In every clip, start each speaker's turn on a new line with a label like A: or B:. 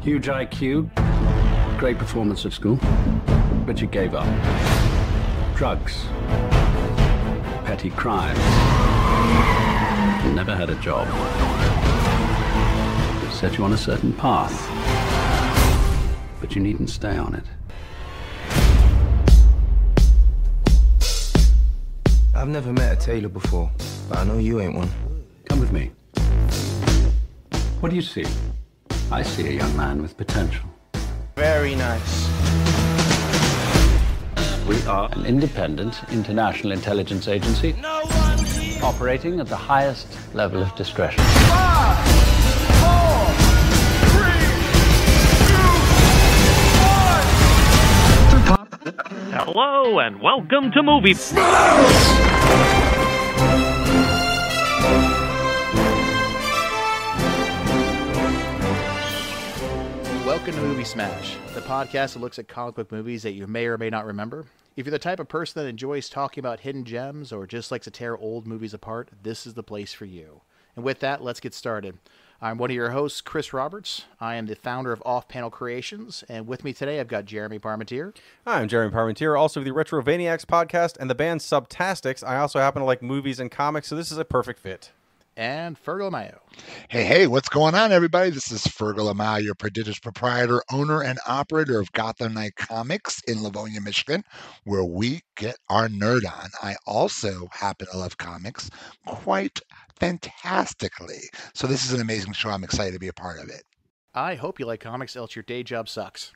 A: Huge IQ, great performance at school, but you gave up. Drugs, petty crime. You never had a job. It set you on a certain path, but you needn't stay on it.
B: I've never met a tailor before, but I know you ain't one.
A: Come with me. What do you see? I see a young man with potential.
B: Very nice.
A: We are an independent international intelligence agency operating at the highest level of discretion.
C: 5, 4, 3, 2, 1.
D: Hello and welcome to Movie
E: Welcome to Movie Smash, the podcast that looks at comic book movies that you may or may not remember. If you're the type of person that enjoys talking about hidden gems or just likes to tear old movies apart, this is the place for you. And with that, let's get started. I'm one of your hosts, Chris Roberts. I am the founder of Off Panel Creations, and with me today I've got Jeremy Parmentier.
F: Hi, I'm Jeremy Parmentier, also of the Retrovaniacs podcast and the band Subtastics. I also happen to like movies and comics, so this is a perfect fit.
E: And Fergal Mayo.
G: Hey, what's going on, everybody? This is Fergal Amaya, your prodigious proprietor, owner, and operator of Gotham Knight Comics in Livonia, Michigan, where we get our nerd on. I also happen to love comics quite fantastically. So this is an amazing show. I'm excited to be a part of it.
E: I hope you like comics, else your day job sucks.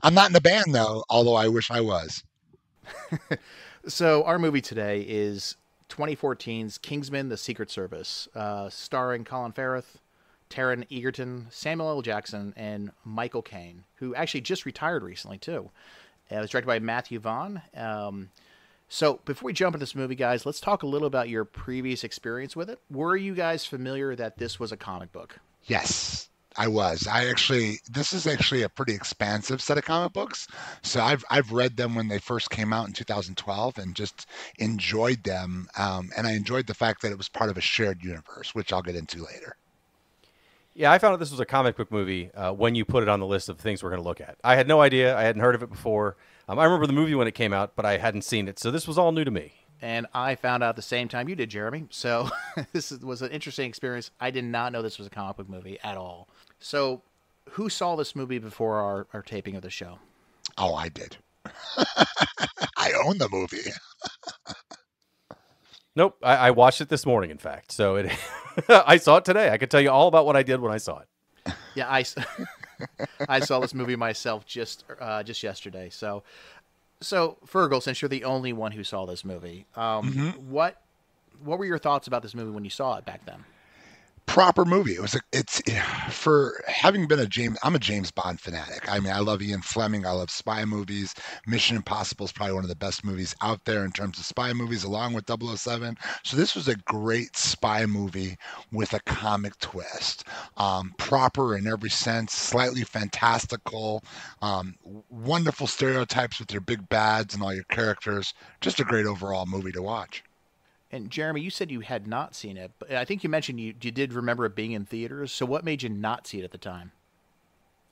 G: I'm not in the band, though, although I wish I was.
E: So our movie today is 2014's Kingsman: The Secret Service, starring Colin Farrell, Taron Egerton, Samuel L. Jackson, and Michael Caine, who actually just retired recently, too. It was directed by Matthew Vaughn. So before we jump into this movie, guys, let's talk a little about your previous experience with it. Were you guys familiar that this was a comic book?
G: Yes, I was. This is actually a pretty expansive set of comic books. So I've read them when they first came out in 2012 and just enjoyed them. And I enjoyed the fact that it was part of a shared universe, which I'll get into later.
F: Yeah, I found out this was a comic book movie when you put it on the list of things we're going to look at. I had no idea. I hadn't heard of it before. I remember the movie when it came out, but I hadn't seen it. So this was all new to me.
E: And I found out at the same time you did, Jeremy. So was an interesting experience. I did not know this was a comic book movie at all. So who saw this movie before our taping of the show?
G: Oh, I did. I own the movie.
F: Nope, I watched it this morning, in fact. So I saw it today. I could tell you all about what I did when I saw it.
E: Yeah, I saw this movie myself just yesterday. So Fergal, since you're the only one who saw this movie, what were your thoughts about this movie when you saw it back then?
G: Proper movie. It's for having been I'm a James Bond fanatic. I mean, I love Ian Fleming. I love spy movies. Mission Impossible is probably one of the best movies out there in terms of spy movies, along with 007. So this was a great spy movie with a comic twist. Proper in every sense, slightly fantastical, wonderful stereotypes with your big bads and all your characters. Just a great overall movie to watch.
E: And Jeremy, you said you had not seen it, but I think you mentioned you did remember it being in theaters. So what made you not see it at the time?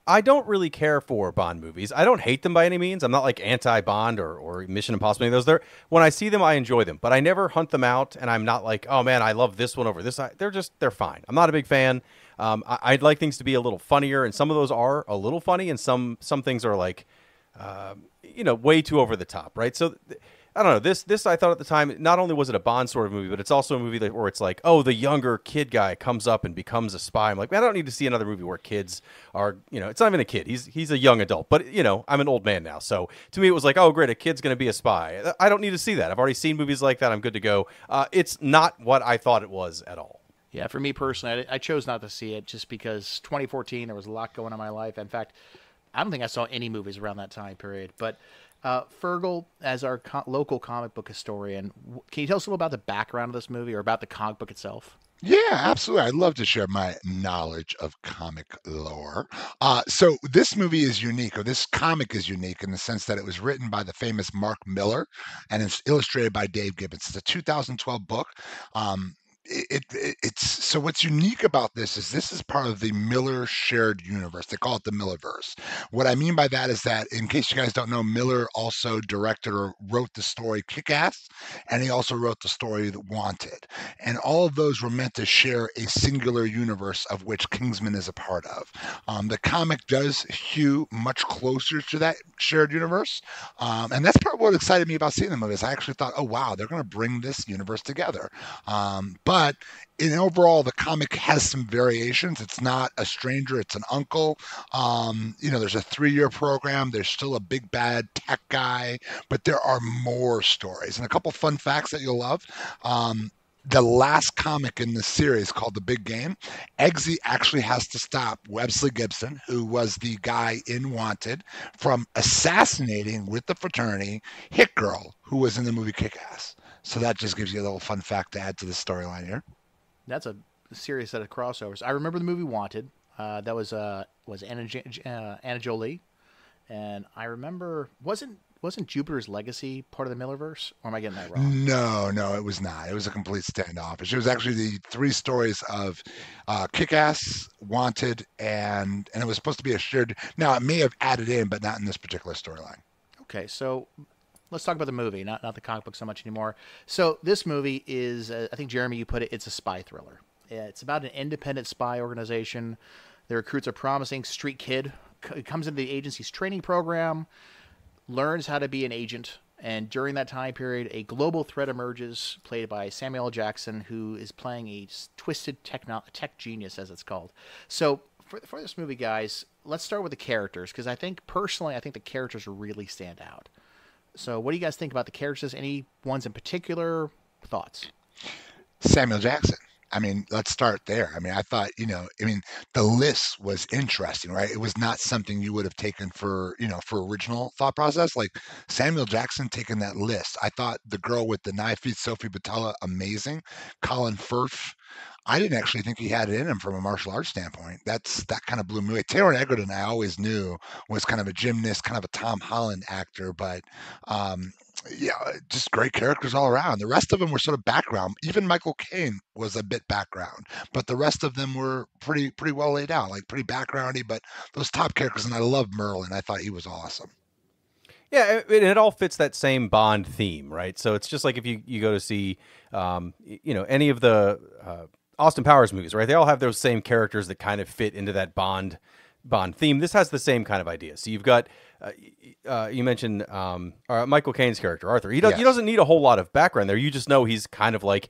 F: I don't really care for Bond movies. I don't hate them by any means. I'm not like anti-Bond or Mission Impossible. Any of those. When I see them, I enjoy them, but I never hunt them out. And I'm not like, oh man, I love this one over this. They're fine. I'm not a big fan. I'd like things to be a little funnier, and some of those are a little funny, and some things are like, way too over the top, right? So. I don't know. This I thought at the time, not only was it a Bond sort of movie, but it's also a movie where it's like, oh, the younger kid guy comes up and becomes a spy. I'm like, man, I don't need to see another movie where kids are, it's not even a kid. He's a young adult, but I'm an old man now. So to me, it was like, oh, great, a kid's going to be a spy. I don't need to see that. I've already seen movies like that. I'm good to go. It's not what I thought it was at all.
E: Yeah, for me personally, I chose not to see it just because 2014, there was a lot going on in my life. In fact, I don't think I saw any movies around that time period, but Fergal, as our local comic book historian, can you tell us a little about the background of this movie or about the comic book itself?
G: Yeah, absolutely. I'd love to share my knowledge of comic lore. So this movie is unique, or this comic is unique in the sense that it was written by the famous Mark Millar and it's illustrated by Dave Gibbons. It's a 2012 book. it's so what's unique about this is part of the Miller shared universe. They call it the Millerverse. What I mean by that is that, in case you guys don't know, Miller also directed or wrote the story Kick-Ass, and he also wrote the story Wanted. And all of those were meant to share a singular universe of which Kingsman is a part of. The comic does hew much closer to that shared universe, and that's part of what excited me about seeing the movie. Is I actually thought, oh wow, they're going to bring this universe together. But in overall, the comic has some variations. It's not a stranger; it's an uncle. There's a 3-year program. There's still a big bad tech guy, but there are more stories and a couple fun facts that you'll love. The last comic in this series, called The Big Game, Eggsy actually has to stop Wesley Gibson, who was the guy in Wanted, from assassinating with the fraternity Hit Girl, who was in the movie Kick-Ass. So that just gives you a little fun fact to add to the storyline here.
E: That's a serious set of crossovers. I remember the movie Wanted. That was Anna Jolie, and I remember wasn't Jupiter's Legacy part of the Millerverse, or am I getting that wrong?
G: No, it was not. It was a complete standoffish. It was actually the 3 stories of Kick-Ass, Wanted, and it was supposed to be a shared. Now it may have added in, but not in this particular storyline.
E: Okay, so let's talk about the movie, not the comic book so much anymore. So this movie is, I think, Jeremy, you put it, it's a spy thriller. It's about an independent spy organization. The recruits a promising street kid. Comes into the agency's training program, learns how to be an agent, and during that time period, a global threat emerges, played by Samuel L. Jackson, who is playing a twisted tech genius, as it's called. So for this movie, guys, let's start with the characters, because I think the characters really stand out. So what do you guys think about the characters? Any ones in particular? Thoughts?
G: Samuel Jackson. I mean, let's start there. I mean, I thought, the list was interesting, right? It was not something you would have taken for original thought process. Like Samuel Jackson taking that list. I thought the girl with the knife feet, Sophie Botella, amazing. Colin Firth, I didn't actually think he had it in him from a martial arts standpoint. That kind of blew me away. Taron Egerton, I always knew was kind of a gymnast, kind of a Tom Holland actor, but just great characters all around. The rest of them were sort of background. Even Michael Caine was a bit background, but the rest of them were pretty well laid out, like pretty backgroundy. But those top characters, and I love Merlin. I thought he was awesome.
F: Yeah, it all fits that same Bond theme, right? So it's just like if you go to see, any of the Austin Powers movies, right? They all have those same characters that kind of fit into that Bond theme. This has the same kind of idea. So you've got, you mentioned Michael Caine's character, Arthur. He doesn't need a whole lot of background there. You just know he's kind of like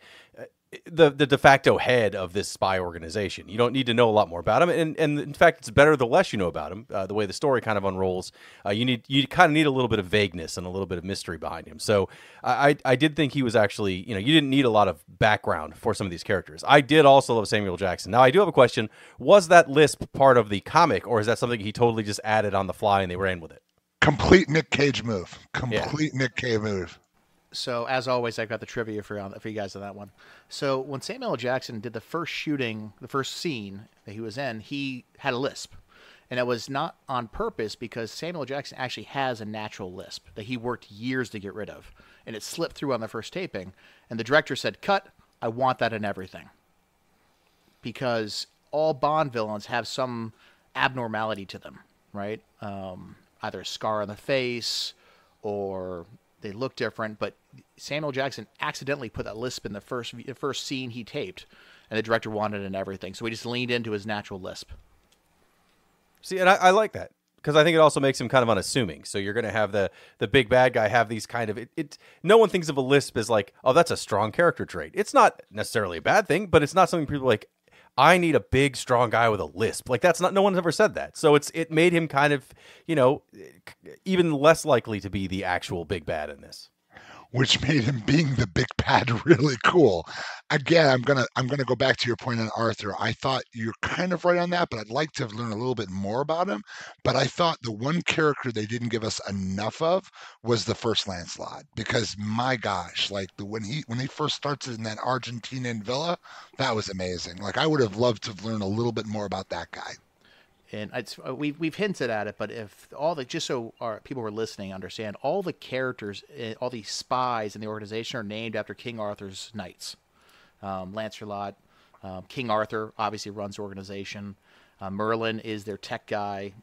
F: the de facto head of this spy organization. You don't need to know a lot more about him, and in fact, it's better the less you know about him. The way the story kind of unrolls, you kind of need a little bit of vagueness and a little bit of mystery behind him. So I did think he was actually, you didn't need a lot of background for some of these characters. I did also love Samuel Jackson. Now I do have a question: was that lisp part of the comic, or is that something he totally just added on the fly and they ran with it?
G: Complete Nick Cage move. Nick Cage move.
E: So, as always, I've got the trivia for you guys on that one. So, when Samuel L. Jackson did the first shooting, the first scene that he was in, he had a lisp. And it was not on purpose, because Samuel L. Jackson actually has a natural lisp that he worked years to get rid of. And it slipped through on the first taping. And the director said, "Cut, I want that in everything." Because all Bond villains have some abnormality to them, right? Either a scar on the face or they look different, but Samuel Jackson accidentally put that lisp in the first scene he taped, and the director wanted it in everything, so he just leaned into his natural lisp.
F: See, and I like that, because I think it also makes him kind of unassuming. So you're going to have the big bad guy have these kind of no one thinks of a lisp as like, oh, that's a strong character trait. It's not necessarily a bad thing, but it's not something people are like, I need a big, strong guy with a lisp. Like, that's not, no one's ever said that. So it made him kind of, even less likely to be the actual big bad in this.
G: Which made him being the big bad really cool. Again, I'm gonna go back to your point on Arthur. I thought you're kind of right on that, but I'd like to have learned a little bit more about him. But I thought the one character they didn't give us enough of was the first Lancelot, because my gosh, like when he first starts in that Argentinian villa, that was amazing. Like, I would have loved to have learned a little bit more about that guy.
E: And we've hinted at it, but if just so our people who are listening understand, all the characters, all the spies in the organization are named after King Arthur's knights. Lancelot, King Arthur obviously runs the organization. Merlin is their tech guy.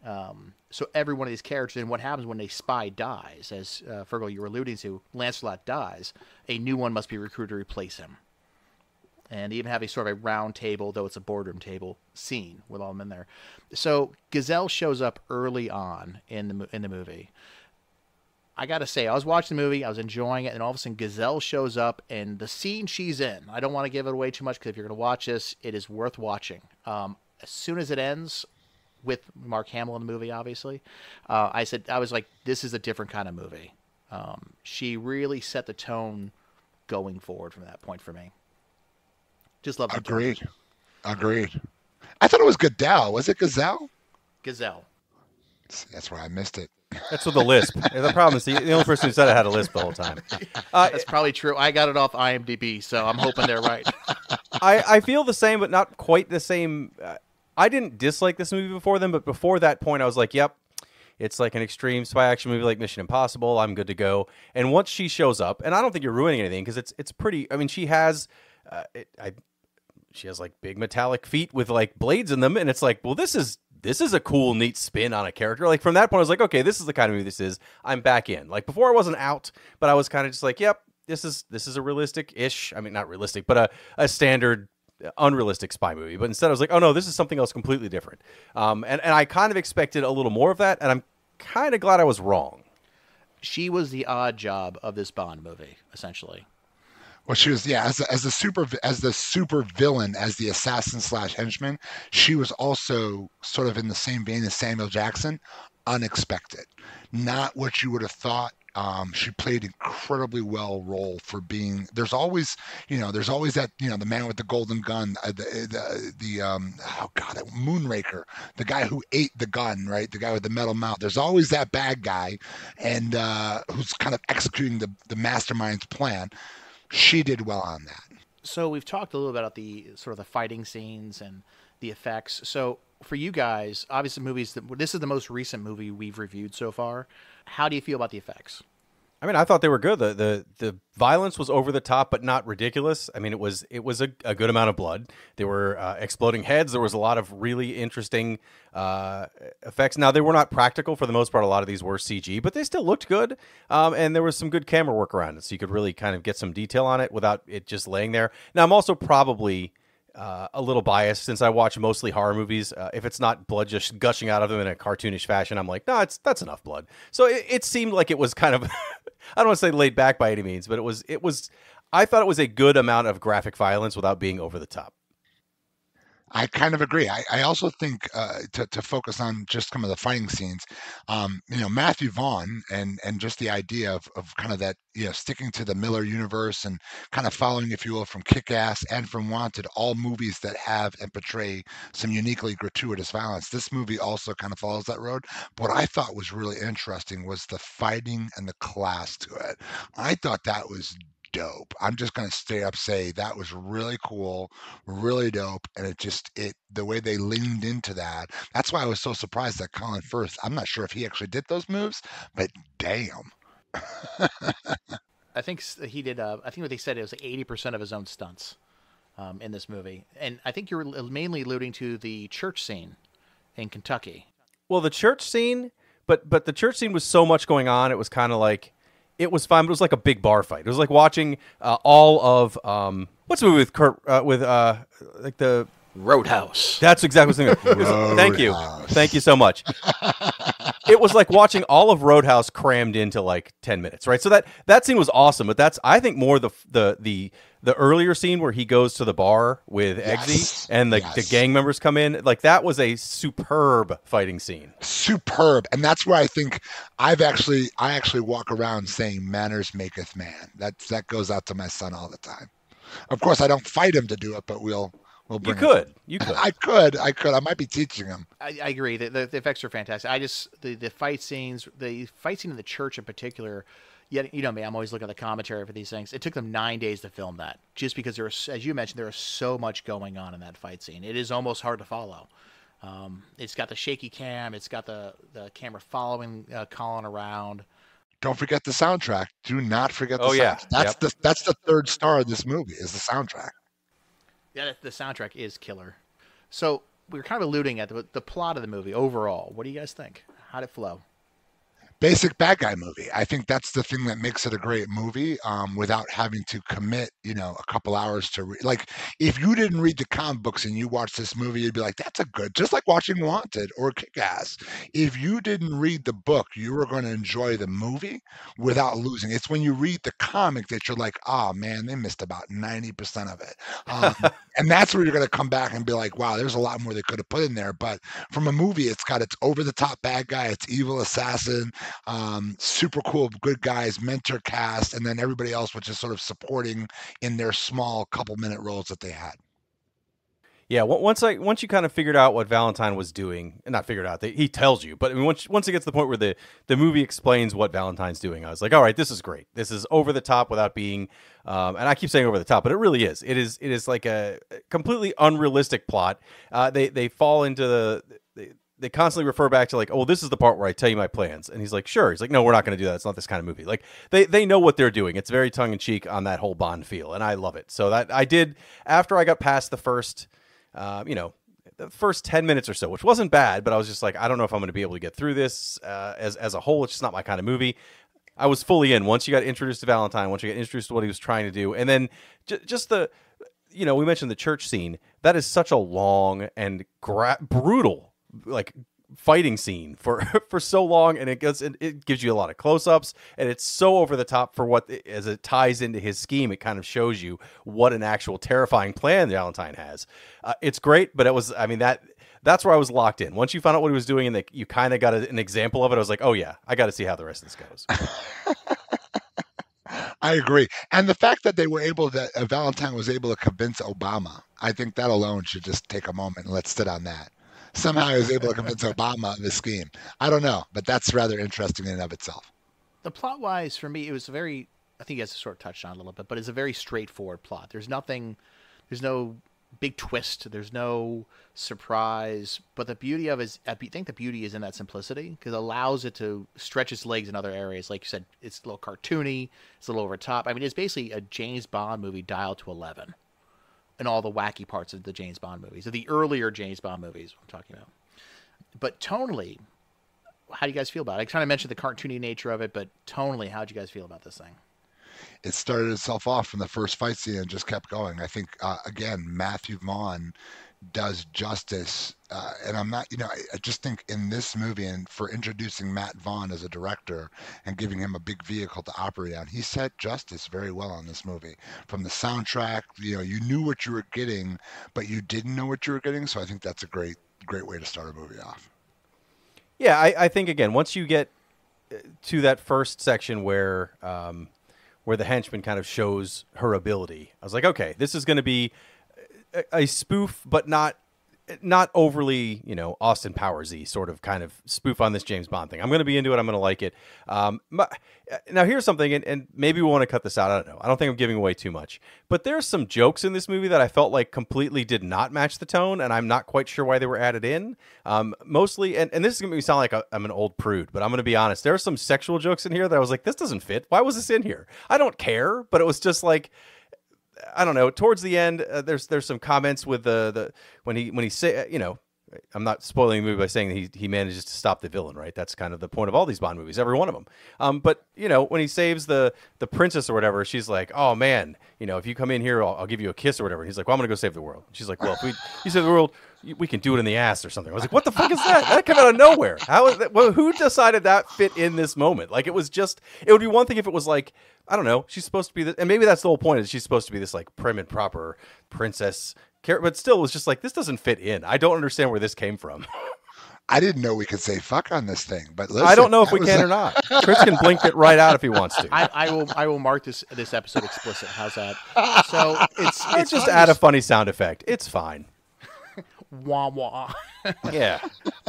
E: So every one of these characters, and what happens when a spy dies, as Fergal, you were alluding to, Lancelot dies, a new one must be recruited to replace him. And even have a sort of a round table, though it's a boardroom table, scene with all of them in there. So Gazelle shows up early on in the movie. I got to say, I was watching the movie, I was enjoying it, and all of a sudden Gazelle shows up, and the scene she's in, I don't want to give it away too much, because if you're going to watch this, it is worth watching. As soon as it ends, with Mark Hamill in the movie, obviously, I was like, this is a different kind of movie. She really set the tone going forward from that point for me. Just love the
G: Agreed. I thought it was Goodell. Was it Gazelle?
E: Gazelle.
G: That's where I missed it.
F: That's with the lisp. The problem is the only person who said it had a lisp the whole time.
E: That's probably true. I got it off IMDb, so I'm hoping they're right.
F: I feel the same, but not quite the same. I didn't dislike this movie before then, but before that point, I was like, yep, it's like an extreme spy action movie like Mission Impossible. I'm good to go. And once she shows up, and I don't think you're ruining anything, because it's pretty, I mean, she has she has like big metallic feet with like blades in them, and it's like, well, this is a cool, neat spin on a character. Like from that point, I was like, okay, this is the kind of movie this is. I'm back in. Like before, I wasn't out, but I was kind of just like, yep, this is a realistic-ish. I mean, not realistic, but a standard, unrealistic spy movie. But instead, I was like, oh no, this is something else completely different. And I kind of expected a little more of that, and I'm kind of glad I was wrong.
E: She was the odd job of this Bond movie, essentially.
G: Well, she was, yeah, as the super villain, as the assassin / henchman. She was also sort of in the same vein as Samuel Jackson, unexpected, not what you would have thought. She played incredibly well role for being. There's always that, the man with the golden gun, Moonraker, the guy who ate the gun, right? The guy with the metal mouth. There's always that bad guy, and who's kind of executing the mastermind's plan. She did well on that.
E: So we've talked a little bit about the sort of the fighting scenes and the effects. So for you guys, obviously this is the most recent movie we've reviewed so far. How do you feel about the effects?
F: I mean, I thought they were good. The violence was over the top, but not ridiculous. I mean, it was a good amount of blood. There were exploding heads. There was a lot of really interesting effects. Now, they were not practical for the most part. A lot of these were CG, but they still looked good. And there was some good camera work around it, so you could really kind of get some detail on it without it just laying there. Now, I'm also probably a little biased since I watch mostly horror movies. If it's not blood just gushing out of them in a cartoonish fashion, I'm like, no, that's enough blood. So it seemed like it was kind of, I don't want to say laid back by any means, but it was. I thought it was a good amount of graphic violence without being over the top.
G: I kind of agree. I also think to focus on just some of the fighting scenes, Matthew Vaughn and just the idea of kind of that, sticking to the Miller universe and kind of following, if you will, from Kick-Ass and from Wanted, all movies that have and portray some uniquely gratuitous violence. This movie also kind of follows that road. But what I thought was really interesting was the fighting and the class to it. I thought that was dope. I'm just going to straight up say that was really cool, really dope, and the way they leaned into that. That's why I was so surprised that Colin Firth, I'm not sure if he actually did those moves, but damn.
E: I think he did. I think what they said, it was like 80% of his own stunts in this movie, and I think you're mainly alluding to the church scene in Kentucky.
F: Well, the church scene, but the church scene was so much going on. It was kind of like. It was fun, but it was like a big bar fight. It was like watching all of what's the movie with Kurt like the
E: Roadhouse.
F: That's exactly what I was thinking. Thank you so much. It was like watching all of Roadhouse crammed into like 10 minutes, right? So that scene was awesome, but that's I think more the earlier scene where he goes to the bar with Eggsy and the gang members come in. Like that was a superb fighting scene.
G: Superb, and that's where I think I actually walk around saying "manners maketh man." That goes out to my son all the time. Of course, I don't fight him to do it, but we'll bring
F: You could.
G: I could. I might be teaching him.
E: I agree. The effects are fantastic. The fight scenes, the fight scene in the church in particular. Yet, you know me, I'm always looking at the commentary for these things. It took them 9 days to film that, just because there was, as you mentioned, there was so much going on in that fight scene. It is almost hard to follow. It's got the shaky cam. It's got the camera following Colin around.
G: Don't forget the soundtrack. Do not forget the soundtrack. That's the third star of this movie is the soundtrack.
E: Yeah, the soundtrack is killer. So we were kind of alluding at the plot of the movie overall. What do you guys think? How'd it flow?
G: Basic bad guy movie. I think that's the thing that makes it a great movie, without having to commit, a couple hours to read. Like, if you didn't read the comic books and you watched this movie, you'd be like, that's a good, just like watching Wanted or Kick-Ass. If you didn't read the book, you were going to enjoy the movie without losing. It's when you read the comic that you're like, oh man, they missed about 90% of it. And that's where you're going to come back and be like, wow, there's a lot more they could have put in there. But from a movie, it's got its over-the-top bad guy, its evil assassin, super cool good guys, mentor cast, and then everybody else, which is sort of supporting in their small couple-minute roles that they had.
F: Yeah, once you kind of figured out what Valentine was doing, and not figured out, he tells you, but I mean, once it gets to the point where the movie explains what Valentine's doing, I was like, all right, this is great. This is over the top without being, and I keep saying over the top, but it really is. It is like a completely unrealistic plot. They fall into they constantly refer back to like, oh, this is the part where I tell you my plans. And he's like, sure. He's like, no, we're not going to do that. It's not this kind of movie. Like they know what they're doing. It's very tongue in cheek on that whole Bond feel. And I love it. So that I did after I got past the first, the first 10 minutes or so, which wasn't bad, but I was just like, I don't know if I'm going to be able to get through this as a whole. It's just not my kind of movie. I was fully in once you got introduced to Valentine, once you got introduced to what he was trying to do. And then just the, we mentioned the church scene. That is such a long and brutal, like fighting scene for so long, and it gives you a lot of close-ups, and it's so over the top for what, as it ties into his scheme, it kind of shows you what an actual terrifying plan Valentine has. It's great, but that's where I was locked in. Once you found out what he was doing and you kind of got an example of it, I was like, oh yeah, I got to see how the rest of this goes.
G: I agree. And the fact that Valentine was able to convince Obama, I think that alone should just take a moment and let's sit on that. Somehow he was able to convince Obama of the scheme. I don't know, but that's rather interesting in and of itself.
E: The plot-wise, for me, it was I think you guys sort of touched on it a little bit, but it's a very straightforward plot. There's no big twist. There's no surprise. But the beauty of it is, I think the beauty is in that simplicity, because it allows it to stretch its legs in other areas. Like you said, it's a little cartoony. It's a little over top. I mean, it's basically a James Bond movie dialed to 11. And all the wacky parts of the James Bond movies, of the earlier James Bond movies I'm talking about. But tonally, how do you guys feel about it? I kind of mentioned the cartoony nature of it, but tonally, how do you guys feel about this thing?
G: It started itself off from the first fight scene and just kept going. I think, again, Matthew Vaughn does justice. And I'm not, I just think in this movie, and for introducing Matt Vaughn as a director and giving him a big vehicle to operate on, he set justice very well on this movie. From the soundtrack, you knew what you were getting, but you didn't know what you were getting. So I think that's a great way to start a movie off.
F: Yeah, I think, again, once you get to that first section where the henchman kind of shows her ability, I was like, okay, this is going to be a spoof, but not overly, Austin Powers-y sort of kind of spoof on this James Bond thing. I'm going to be into it. I'm going to like it. Now here's something, and maybe we want to cut this out. I don't know. I don't think I'm giving away too much, but there's some jokes in this movie that I felt like completely did not match the tone, and I'm not quite sure why they were added in. Mostly, and this is going to make me sound like I'm an old prude, but I'm going to be honest. There are some sexual jokes in here that I was like, this doesn't fit. Why was this in here? I don't care, but it was just like, I don't know. Towards the end, there's some comments with the when he say, I'm not spoiling the movie by saying that he manages to stop the villain, right? That's kind of the point of all these Bond movies, every one of them. But when he saves the princess or whatever, she's like, oh man, if you come in here, I'll give you a kiss or whatever. And he's like, well, I'm gonna go save the world. She's like, well, if you save the world, we can do it in the ass or something. I was like, what the fuck is that? That came out of nowhere. How is that? Well, who decided that fit in this moment? Like, it would be one thing if it was like, I don't know, she's supposed to be and maybe that's the whole point, is she's supposed to be this like prim and proper princess character, but still it was just like, this doesn't fit in. I don't understand where this came from.
G: I didn't know we could say fuck on this thing, but listen,
F: I don't know if we can or not. Chris can blink it right out if he wants to.
E: I will mark this episode explicit. How's that? So it's
F: just add a funny sound effect. It's fine.
E: Wah wah.
F: Yeah.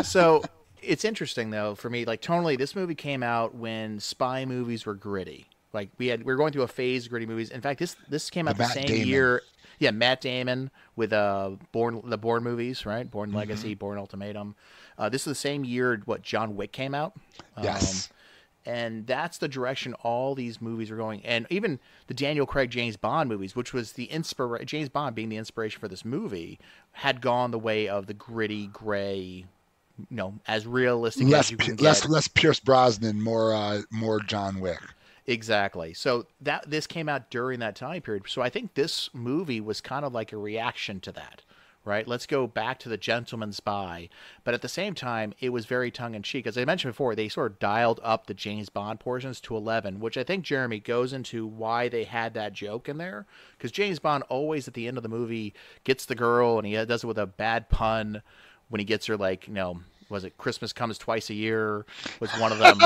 E: So it's interesting though for me. Like tonally, this movie came out when spy movies were gritty. Like we were going through a phase of gritty movies. In fact, this came out the same year. Yeah, Matt Damon with the Bourne movies, right? Bourne Legacy, Bourne Ultimatum. This is the same year what John Wick came out.
G: Yes.
E: And that's the direction all these movies are going. And even the Daniel Craig James Bond movies, which was the James Bond being the inspiration for this movie, had gone the way of the gritty, gray, as realistic as you can get.
G: Less Pierce Brosnan, more John Wick.
E: Exactly. So this came out during that time period. So I think this movie was kind of like a reaction to that. Right, let's go back to The Gentleman Spy, but at the same time, it was very tongue-in-cheek. As I mentioned before, they sort of dialed up the James Bond portions to 11, which I think, Jeremy, goes into why they had that joke in there. Because James Bond always, at the end of the movie, gets the girl, and he does it with a bad pun when he gets her, was it Christmas Comes Twice a Year was one of them.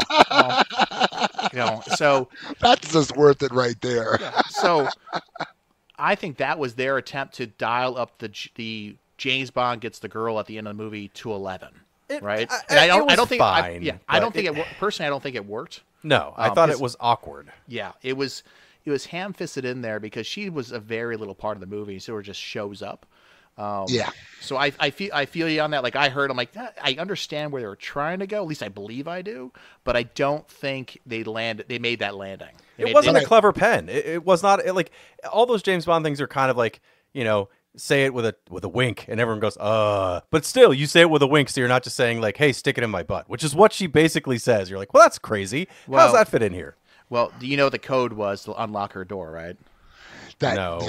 E: So...
G: That's just worth it right there.
E: So... I think that was their attempt to dial up the James Bond gets the girl at the end of the movie to 11, right? I don't think it worked.
F: No, I thought it was awkward.
E: Yeah, it was ham-fisted in there because she was a very little part of the movie, so it just shows up. So I feel you on that. Like I heard, I'm like, I understand where they were trying to go. At least I believe I do, but I don't think they made that landing.
F: It wasn't a clever pen. It was not like all those James Bond things are kind of like, say it with a wink and everyone goes, but still you say it with a wink. So you're not just saying like, hey, stick it in my butt, which is what she basically says. You're like, well, that's crazy. How does that fit in here?
E: Well, do you know the code was to unlock her door, right?
F: No.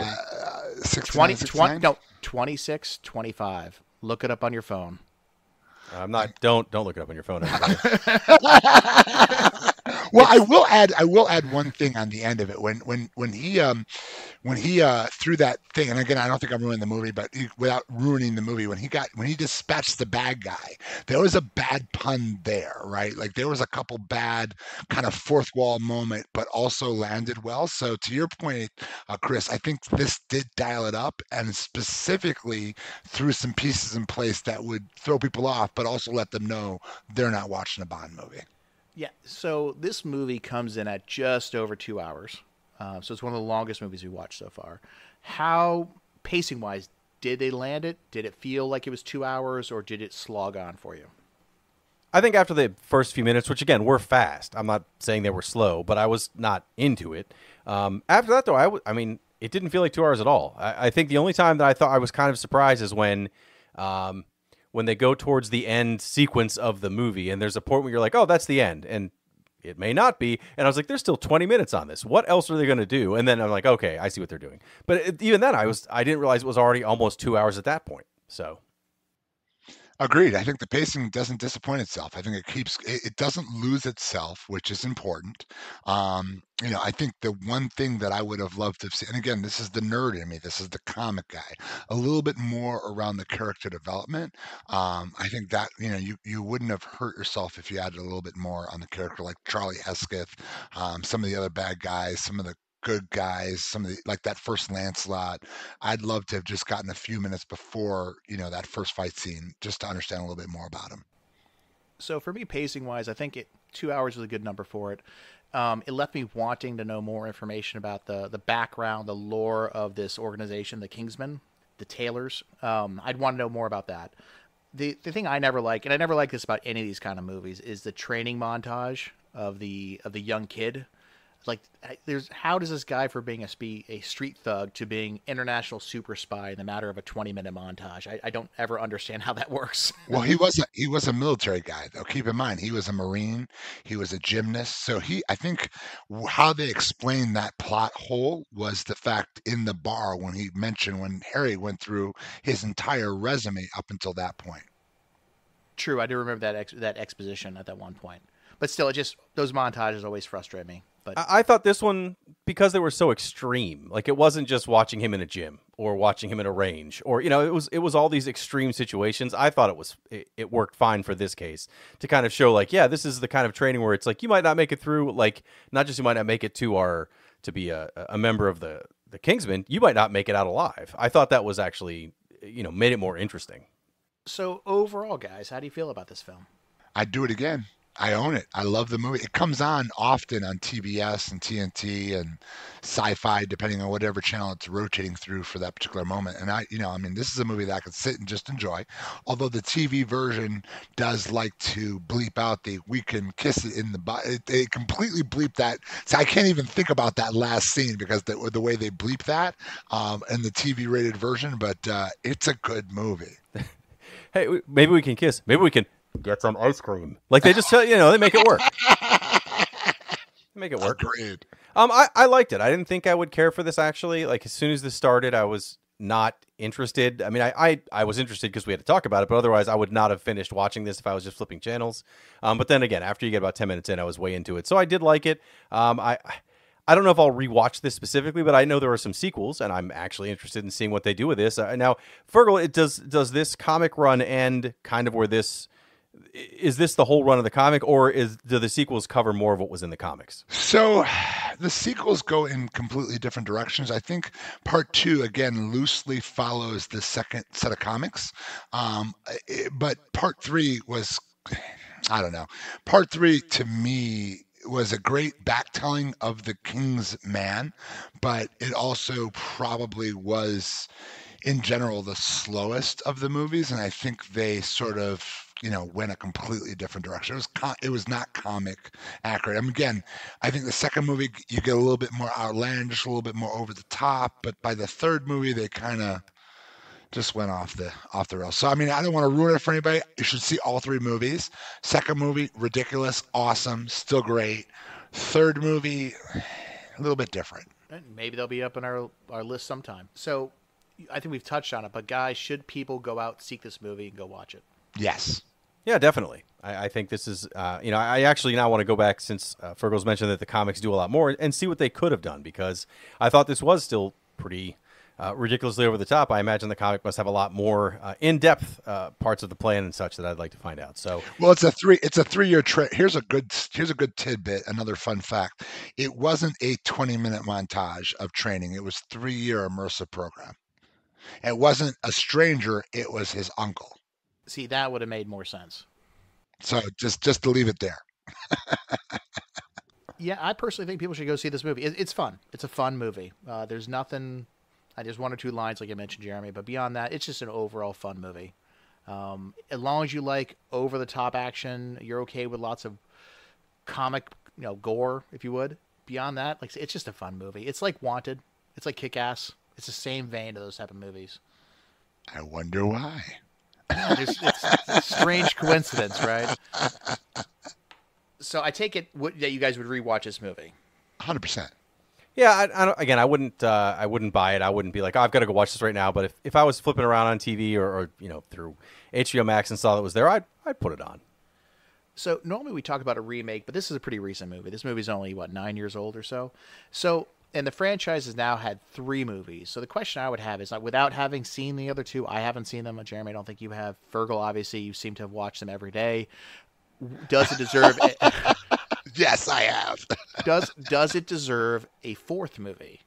E: 2625. Look it up on your phone.
F: I'm not. Don't look it up on your phone.
G: Well, I will add one thing on the end of it when he threw that thing, and again, I don't think I'm ruining the movie, but without ruining the movie, when he dispatched the bad guy, there was a bad pun there, right? Like there was a couple bad kind of fourth wall moment, but also landed well. So to your point, Chris, I think this did dial it up and specifically threw some pieces in place that would throw people off, but also let them know they're not watching a Bond movie.
E: Yeah, so this movie comes in at just over 2 hours. So it's one of the longest movies we watched so far. How, pacing-wise, did they land it? Did it feel like it was 2 hours, or did it slog on for you?
F: I think after the first few minutes, which again were fast, I'm not saying they were slow, but I was not into it. After that, though, I mean, it didn't feel like 2 hours at all. I think the only time that I thought I was kind of surprised is when they go towards the end sequence of the movie, and there's a point where you're like, oh, that's the end. And it may not be. And I was like, there's still 20 minutes on this. What else are they going to do? And then I'm like, okay, I see what they're doing. But even then, I didn't realize it was already almost 2 hours at that point. So.
G: Agreed. I think the pacing doesn't disappoint itself. I think it doesn't lose itself, which is important. I think the one thing that I would have loved to see, and again, this is the nerd in me, this is the comic guy, a little bit more around the character development. I think that, you wouldn't have hurt yourself if you added a little bit more on the character, like Charlie Hesketh, some of the other bad guys, some of the good guys, some of the, like that first Lancelot. I'd love to have just gotten a few minutes before, that first fight scene, just to understand a little bit more about him.
E: So for me, pacing wise, I think 2 hours was a good number for it. It left me wanting to know more information about the background, the lore of this organization, the Kingsmen, the Taylors. I'd want to know more about that. The thing I never like, and I never like this about any of these kind of movies, is the training montage of the young kid. Like, how does this guy, for being a street thug to being international super spy in the matter of a 20-minute montage? I don't ever understand how that works.
G: Well, he was a military guy, though. Keep in mind, he was a Marine, he was a gymnast. So I think how they explained that plot hole was the fact in the bar when Harry went through his entire resume up until that point.
E: True, I do remember that exposition at that one point. But still, those montages always frustrate me. But
F: I thought this one, because they were so extreme, like it wasn't just watching him in a gym or watching him in a range, or it was all these extreme situations. I thought it worked fine for this case to kind of show like, yeah, this is the kind of training where it's like you might not make it through, like not just you might not make it to be a member of the Kingsmen, you might not make it out alive. I thought that was actually made it more interesting.
E: So overall, guys, how do you feel about this film?
G: I'd do it again. I own it. I love the movie. It comes on often on TBS and TNT and Sci-Fi, depending on whatever channel it's rotating through for that particular moment. And I mean, this is a movie that I could sit and just enjoy. Although the TV version does like to bleep out the "we can kiss it in the butt." They completely bleep that. So I can't even think about that last scene because the way they bleep that in the TV rated version. But it's a good movie.
F: Hey, maybe we can kiss. Maybe we can get some ice cream. Like they just tell they make it work. Make it work.
G: Agreed.
F: I liked it. I didn't think I would care for this actually. Like as soon as this started, I was not interested. I mean, I was interested because we had to talk about it, but otherwise I would not have finished watching this if I was just flipping channels. But then again, after you get about 10 minutes in, I was way into it. So I did like it. I don't know if I'll rewatch this specifically, but I know there are some sequels, and I'm actually interested in seeing what they do with this. Now, Fergal, does this comic run end kind of where this is this the whole run of the comic, or do the sequels cover more of what was in the comics?
G: So the sequels go in completely different directions. I think part 2, again, loosely follows the second set of comics. But part 3 was, I don't know. Part 3 to me was a great backtelling of the King's Man, but it also probably was, in general, the slowest of the movies. And I think they sort of, went a completely different direction. It was not comic accurate. I mean, again, I think the second movie you get a little bit more outlandish, a little bit more over the top, but by the third movie they kind of just went off the rails. So I mean, I don't want to ruin it for anybody. You should see all 3 movies. Second movie, ridiculous, awesome, still great. Third movie, a little bit different.
E: Maybe they'll be up on our list sometime. So I think we've touched on it, but guys, should people go out, seek this movie, and go watch it?
G: Yes.
F: Yeah, definitely. I think this is, I actually now want to go back since Fergal's mentioned that the comics do a lot more and see what they could have done, because I thought this was still pretty ridiculously over the top. I imagine the comic must have a lot more in-depth parts of the plan and such that I'd like to find out. So,
G: well, it's a 3-year trip. Here's a good tidbit. Another fun fact: it wasn't a 20-minute montage of training. It was 3-year immersive program. It wasn't a stranger. It was his uncle.
E: See, that would have made more sense.
G: So just to leave it there.
E: Yeah, I personally think people should go see this movie. It's fun. It's a fun movie. There's nothing. There's 1 or 2 lines, like you mentioned, Jeremy. But beyond that, it's just an overall fun movie. As long as you like over-the-top action, you're okay with lots of comic, gore, if you would. Beyond that, like it's just a fun movie. It's like Wanted. It's like Kick-Ass. It's the same vein of those type of movies.
G: I wonder why.
E: Yeah, it's a strange coincidence, right? So I take it that you guys would rewatch this movie.
G: 100%.
F: Yeah, I wouldn't buy it. I wouldn't be like, oh, I've got to go watch this right now. But if I was flipping around on TV or through HBO Max and saw that it was there, I'd put it on.
E: So normally we talk about a remake, but this is a pretty recent movie. This movie's only 9 years old or so. And the franchise has now had 3 movies. So the question I would have is, without having seen the other 2, I haven't seen them. Jeremy, I don't think you have. Fergal, obviously, you seem to have watched them every day. Does it deserve?
G: Yes, I have.
E: Does it deserve a 4th movie?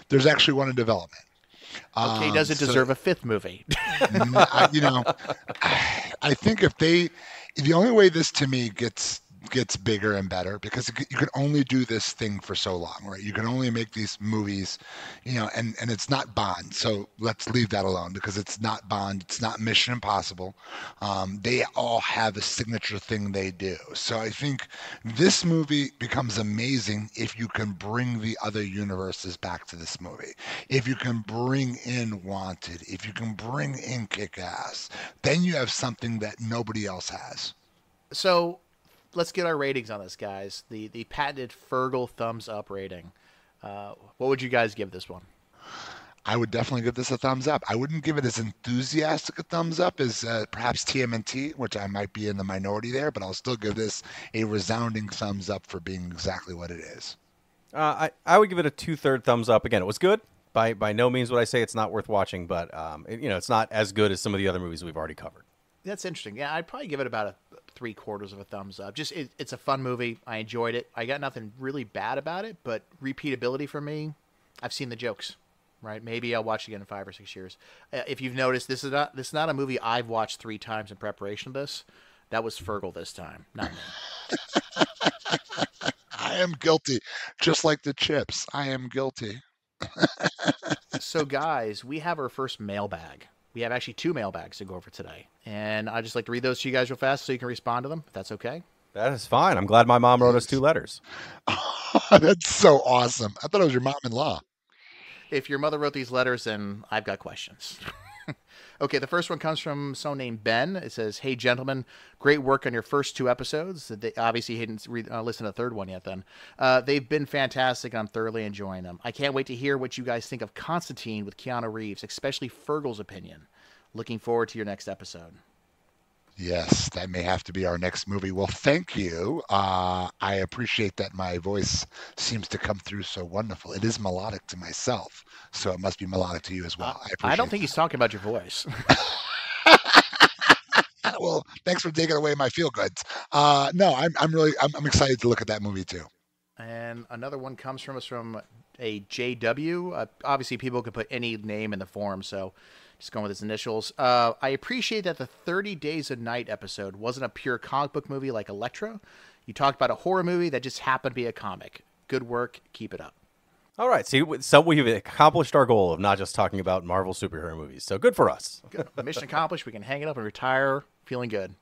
G: There's actually one in development.
E: Okay, does it deserve a 5th movie?
G: I think the only way this to me gets bigger and better, because you can only do this thing for so long, right? You can only make these movies, and it's not Bond. So let's leave that alone, because it's not Bond. It's not Mission Impossible. They all have a signature thing they do. So I think this movie becomes amazing if you can bring the other universes back to this movie. If you can bring in Wanted, if you can bring in Kick-Ass, then you have something that nobody else has.
E: So let's get our ratings on this, guys. The patented Fergal thumbs up rating. What would you guys give this one?
G: I would definitely give this a thumbs up. I wouldn't give it as enthusiastic a thumbs up as perhaps TMNT, which I might be in the minority there, but I'll still give this a resounding thumbs up for being exactly what it is.
F: I would give it a 2/3 thumbs up. Again, it was good. By no means would I say it's not worth watching, but it's not as good as some of the other movies we've already covered.
E: That's interesting. Yeah, I'd probably give it about a 3/4 of a thumbs up. Just it's a fun movie. I enjoyed it. I got nothing really bad about it, but repeatability for me, I've seen the jokes, right? Maybe I'll watch it again in 5 or 6 years. If you've noticed, this is not a movie I've watched 3 times in preparation of this. That was Fergal this time, not me.
G: I am guilty, just like the chips. I am guilty.
E: So, guys, we have our first mailbag. We have actually 2 mailbags to go over today. And I'd just like to read those to you guys real fast so you can respond to them, if that's okay.
F: That is fine. I'm glad my mom wrote us 2 letters.
G: That's so awesome. I thought it was your mom-in-law.
E: If your mother wrote these letters, then I've got questions. Okay, the first one comes from someone named Ben. It says, "Hey, gentlemen, great work on your first 2 episodes." They obviously hadn't listened to the third one yet then. They've been fantastic, and I'm thoroughly enjoying them. I can't wait to hear what you guys think of Constantine with Keanu Reeves, especially Fergal's opinion. Looking forward to your next episode.
G: Yes, that may have to be our next movie. Well, thank you. I appreciate that my voice seems to come through so wonderful. It is melodic to myself, so it must be melodic to you as well.
E: I don't think he's talking about your voice.
G: Well, thanks for taking away my feel goods. No, I'm excited to look at that movie too.
E: And another one comes from us from a JW. Obviously, people can put any name in the form, so just going with his initials. I appreciate that the 30 Days of Night episode wasn't a pure comic book movie like Elektra. You talked about a horror movie that just happened to be a comic. Good work. Keep it up.
F: All right. See, so we've accomplished our goal of not just talking about Marvel superhero movies. So good for us.
E: Good. Mission accomplished. We can hang it up and retire feeling good.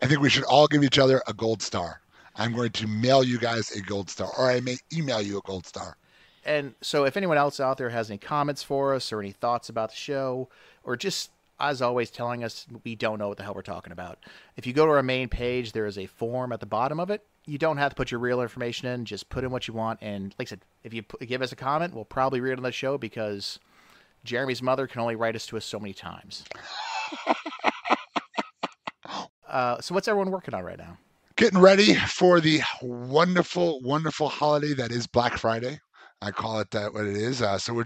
G: I think we should all give each other a gold star. I'm going to mail you guys a gold star, or I may email you a gold star.
E: And so if anyone else out there has any comments for us or any thoughts about the show, or just, as always, telling us we don't know what the hell we're talking about, if you go to our main page, there is a form at the bottom of it. You don't have to put your real information in. Just put in what you want. And like I said, if you give us a comment, we'll probably read it on the show because Jeremy's mother can only write us to us so many times. So what's everyone working on right now?
G: Getting ready for the wonderful, wonderful holiday that is Black Friday. I call it that what it is. So we're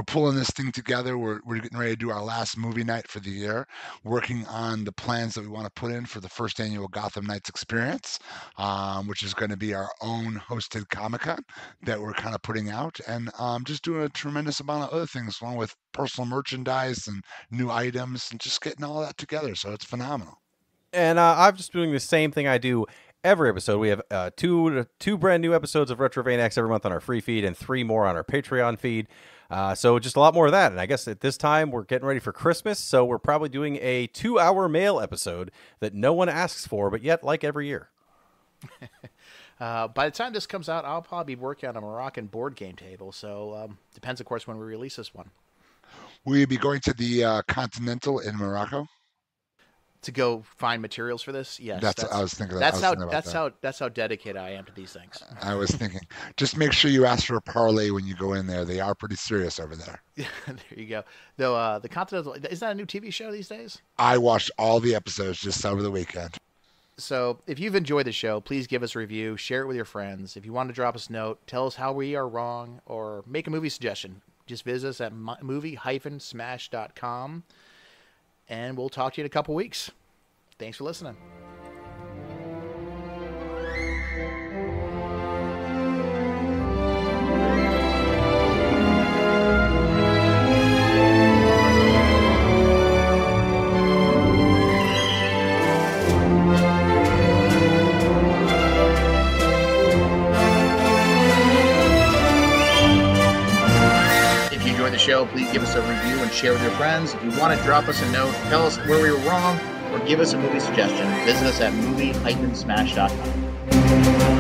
G: pulling this thing together. We're getting ready to do our last movie night for the year, working on the plans that we want to put in for the first annual Gotham Knights experience, which is going to be our own hosted Comic-Con that we're kind of putting out, and just doing a tremendous amount of other things along with personal merchandise and new items and just getting all that together. So it's phenomenal. And
F: I'm just doing the same thing I do every episode. We have two brand new episodes of Retrovaniacs every month on our free feed and 3 more on our Patreon feed. So just a lot more of that. And I guess at this time we're getting ready for Christmas. So we're probably doing a 2-hour mail episode that no one asks for, but yet like every year.
E: By the time this comes out, I'll probably be working on a Moroccan board game table. So depends, of course, when we release this one.
G: Will you be going to the Continental in Morocco?
E: To go find materials for this? Yes.
G: I was thinking.
E: That's how dedicated I am to these things.
G: I was thinking. Just make sure you ask for a parlay when you go in there. They are pretty serious over there.
E: There you go. Though the Continental, is that a new TV show these days?
G: I watched all the episodes just over the weekend.
E: So if you've enjoyed the show, please give us a review, share it with your friends. If you want to drop us a note, tell us how we are wrong, or make a movie suggestion, just visit us at movie-smash.com. And we'll talk to you in a couple weeks. Thanks for listening. Show, please give us a review and share with your friends. If you want to drop us a note, tell us where we were wrong, or give us a movie suggestion, visit us at movie-smash.com.